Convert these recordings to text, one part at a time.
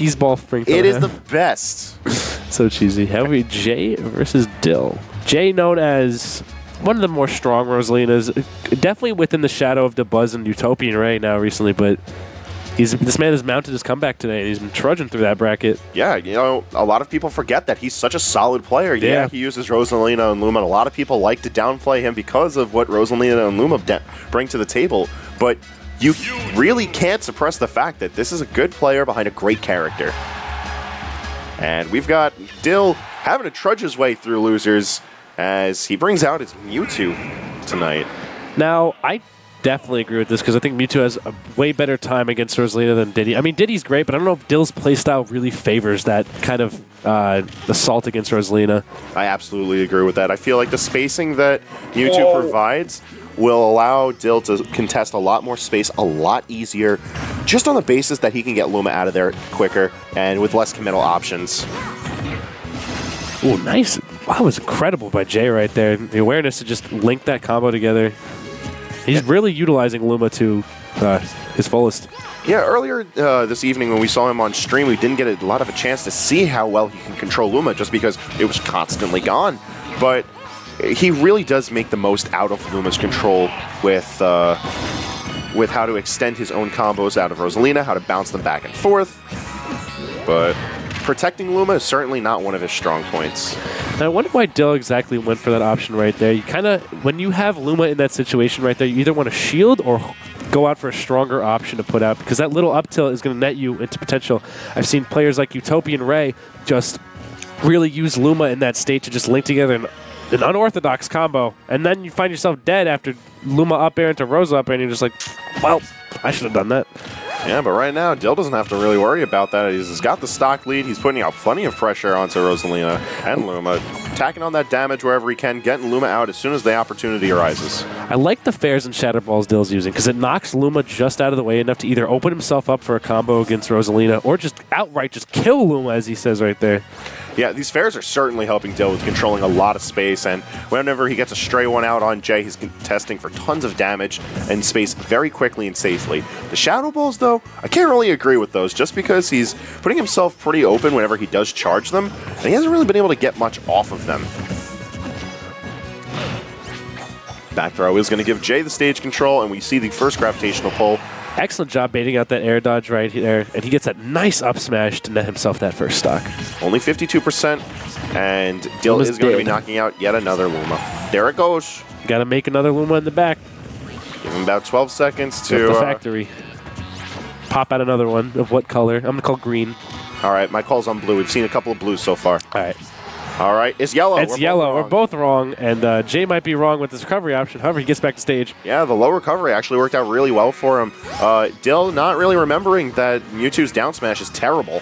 cheese ball spring. It is the best. So cheesy. How we Jay versus Dill. Jay, known as one of the more strong Rosalinas, definitely within the shadow of the Buzz and Utopian Ray now recently, but this man has mounted his comeback today, and he's been trudging through that bracket. Yeah, you know, a lot of people forget that he's such a solid player. Yeah, he uses Rosalina and Luma, and a lot of people like to downplay him because of what Rosalina and Luma bring to the table, but you really can't suppress the fact that this is a good player behind a great character. And we've got Dill having to trudge his way through losers as he brings out his Mewtwo tonight. Now, I definitely agree with this because I think Mewtwo has a way better time against Rosalina than Diddy. I mean, Diddy's great, but I don't know if Dill's playstyle really favors that kind of assault against Rosalina. I absolutely agree with that. I feel like the spacing that Mewtwo provides will allow Dill to contest a lot more space a lot easier, just on the basis that he can get Luma out of there quicker and with less committal options. Oh, nice. Wow, that was incredible by Jay right there. The awareness to just link that combo together. He's really utilizing Luma to his fullest. Yeah, earlier this evening when we saw him on stream, we didn't get a lot of a chance to see how well he can control Luma just because it was constantly gone. But he really does make the most out of Luma's control with how to extend his own combos out of Rosalina, how to bounce them back and forth. But protecting Luma is certainly not one of his strong points. Now, I wonder why Dill exactly went for that option right there. You kind of, when you have Luma in that situation right there, you either want to shield or go out for a stronger option to put out, because that little up tilt is going to net you into potential. I've seen players like Utopian Ray just really use Luma in that state to just link together an unorthodox combo, and then you find yourself dead after Luma up air into Rosa up air, and you're just like, well, I should have done that. Yeah, but right now, Dill doesn't have to really worry about that. He's got the stock lead. He's putting out plenty of pressure onto Rosalina and Luma, tacking on that damage wherever he can, getting Luma out as soon as the opportunity arises. I like the fairs and shatter balls Dill's using because it knocks Luma just out of the way enough to either open himself up for a combo against Rosalina or just outright just kill Luma, as he says right there. Yeah, these fairs are certainly helping Dill with controlling a lot of space, and whenever he gets a stray one out on Jay, he's contesting for tons of damage and space very quickly and safely. The Shadow Balls, though, I can't really agree with those, just because he's putting himself pretty open whenever he does charge them, and he hasn't really been able to get much off of them. Back throw is going to give Jay the stage control, and we see the first gravitational pull. Excellent job baiting out that air dodge right there, and he gets that nice up smash to net himself that first stock. Only 52%, and Dill is going to be knocking out yet another Luma. There it goes. Got to make another Luma in the back. Give him about 12 seconds to... the factory. Pop out another one. Of what color? I'm going to call green. All right, my call's on blue. We've seen a couple of blues so far. All right. All right, it's yellow. It's yellow. We're both wrong, and Jay might be wrong with this recovery option. However, he gets back to stage. Yeah, the low recovery actually worked out really well for him. Dill not really remembering that Mewtwo's down smash is terrible.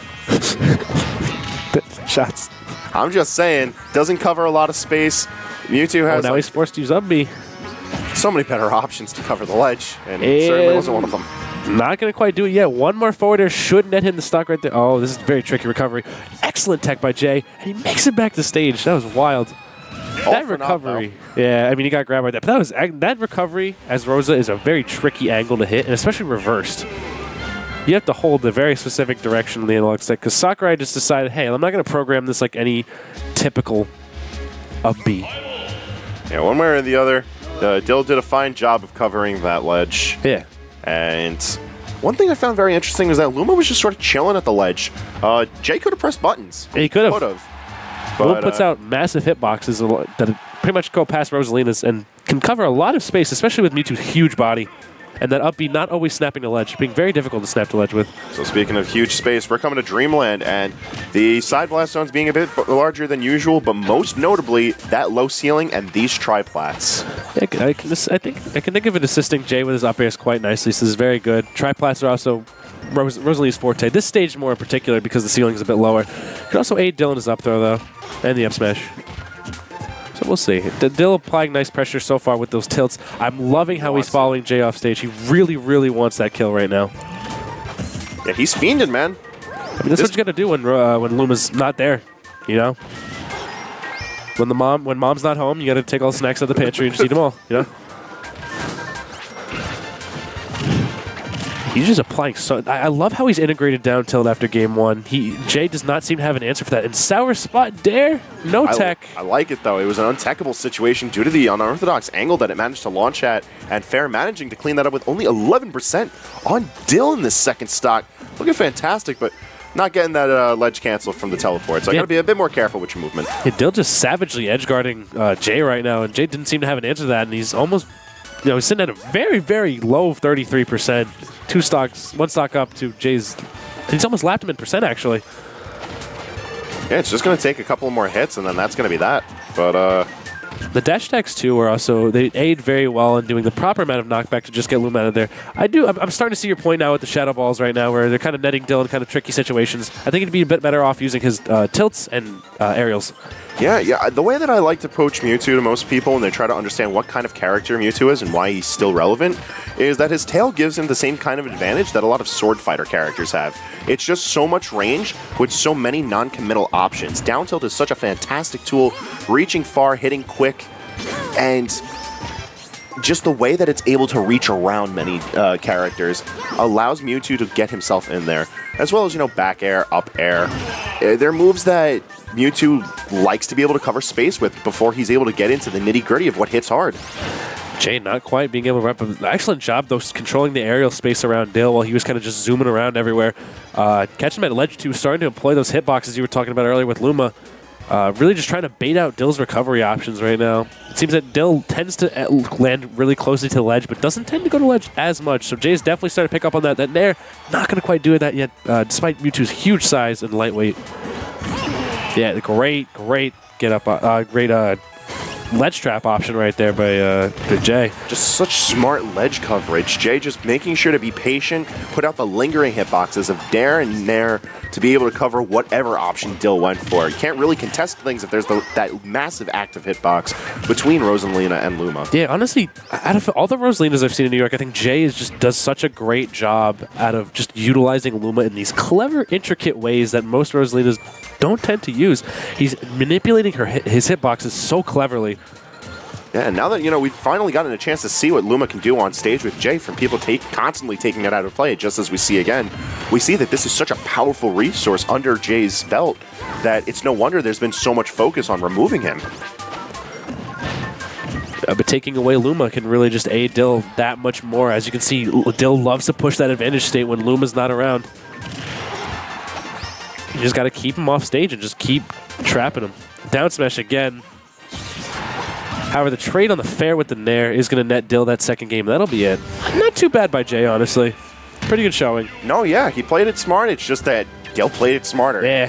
Shots. I'm just saying, doesn't cover a lot of space. Mewtwo has... now he's forced to use up B. So many better options to cover the ledge, and it certainly wasn't one of them. Not going to quite do it yet. One more forward air should net him the stock right there. Oh, this is very tricky recovery. Excellent tech by Jay, and he makes it back to stage. That was wild. That recovery. Yeah, I mean, he got grabbed by that. But that recovery as Rosa is a very tricky angle to hit, and especially reversed. You have to hold the very specific direction of the analog stick, because Sakurai just decided, hey, I'm not going to program this like any typical up B. Yeah, one way or the other, Dill did a fine job of covering that ledge. Yeah. And one thing I found very interesting was that Luma was just sort of chilling at the ledge. Jay could have pressed buttons. Yeah, he could have. Luma puts out massive hitboxes that pretty much go past Rosalina's and can cover a lot of space, especially with Mewtwo's huge body. And that up B not always snapping the ledge, being very difficult to snap the ledge with. So speaking of huge space, we're coming to Dreamland, and the side blast zones being a bit larger than usual, but most notably, that low ceiling and these triplats. Yeah, I can think of it assisting Jay with his up airs quite nicely, so this is very good. Triplats are also Rosalina's forte. This stage more in particular because the ceiling is a bit lower. Could also aid Dill in his up throw, though, and the up smash. So we'll see. Dill applying nice pressure so far with those tilts. I'm loving how he's following Jay off stage. He really, really wants that kill right now. Yeah, he's fiending, man. I mean, that's what you got to do when Luma's not there, you know? When mom's not home, you got to take all the snacks out of the pantry and just eat them all, you know? He's just applying so... I love how he's integrated down tilt after game one. Jay does not seem to have an answer for that. And sour spot dare, no tech. I like it, though. It was an untechable situation due to the unorthodox angle that it managed to launch at, and Fair managing to clean that up with only 11% on Dill in this second stock. Looking fantastic, but not getting that ledge cancel from the teleport. So I got to be a bit more careful with your movement. Yeah, Dill just savagely edge guarding Jay right now, and Jay didn't seem to have an answer to that, and he's almost... he's sitting at a very, very low 33%. One stock up to Jay's. He's almost lapped him in percent, actually. Yeah, it's just going to take a couple more hits, and then that's going to be that. But the dash attacks too are also, they aid very well in doing the proper amount of knockback to just get Luma out of there. I'm starting to see your point now with the Shadow Balls right now, where they're kind of netting Dill in kind of tricky situations. I think he'd be a bit better off using his tilts and aerials. Yeah. The way that I like to approach Mewtwo to most people when they try to understand what kind of character Mewtwo is and why he's still relevant is that his tail gives him the same kind of advantage that a lot of sword fighter characters have. It's just so much range with so many non-committal options. Down tilt is such a fantastic tool, reaching far, hitting quick, and just the way that it's able to reach around many characters allows Mewtwo to get himself in there, as well as, back air, up air. They're moves that Mewtwo likes to be able to cover space with before he's able to get into the nitty-gritty of what hits hard. Jay not quite being able to wrap up. Excellent job, though, controlling the aerial space around Dill while he was kind of just zooming around everywhere. Catching him at ledge 2, starting to employ those hitboxes you were talking about earlier with Luma. Really just trying to bait out Dill's recovery options right now. It seems that Dill tends to land really closely to the ledge, but doesn't tend to go to ledge as much. So Jay's definitely starting to pick up on that. That Nair, not going to quite do that yet, despite Mewtwo's huge size and lightweight. Yeah, great get up, great ledge trap option right there by Jay. Just such smart ledge coverage. Jay just making sure to be patient, put out the lingering hitboxes of Dare and Nair to be able to cover whatever option Dill went for. You can't really contest things if there's that massive active hitbox between Rosalina and Luma. Yeah, honestly, out of all the Rosalinas I've seen in New York, I think Jay does such a great job out of just utilizing Luma in these clever, intricate ways that most Rosalinas don't tend to use. He's manipulating his hitboxes so cleverly. Yeah, and now that, we've finally gotten a chance to see what Luma can do on stage with Jay from people constantly taking it out of play, just as we see again, we see that this is such a powerful resource under Jay's belt that it's no wonder there's been so much focus on removing him. But taking away Luma can really just aid Dill that much more. As you can see, Dill loves to push that advantage state when Luma's not around. You just got to keep him off stage and just keep trapping him. Down smash again. However, the trade on the fair with the Nair is going to net Dill that second game. That'll be it. Not too bad by Jay, honestly. Pretty good showing. No, yeah, he played it smart. It's just that Dill played it smarter. Yeah.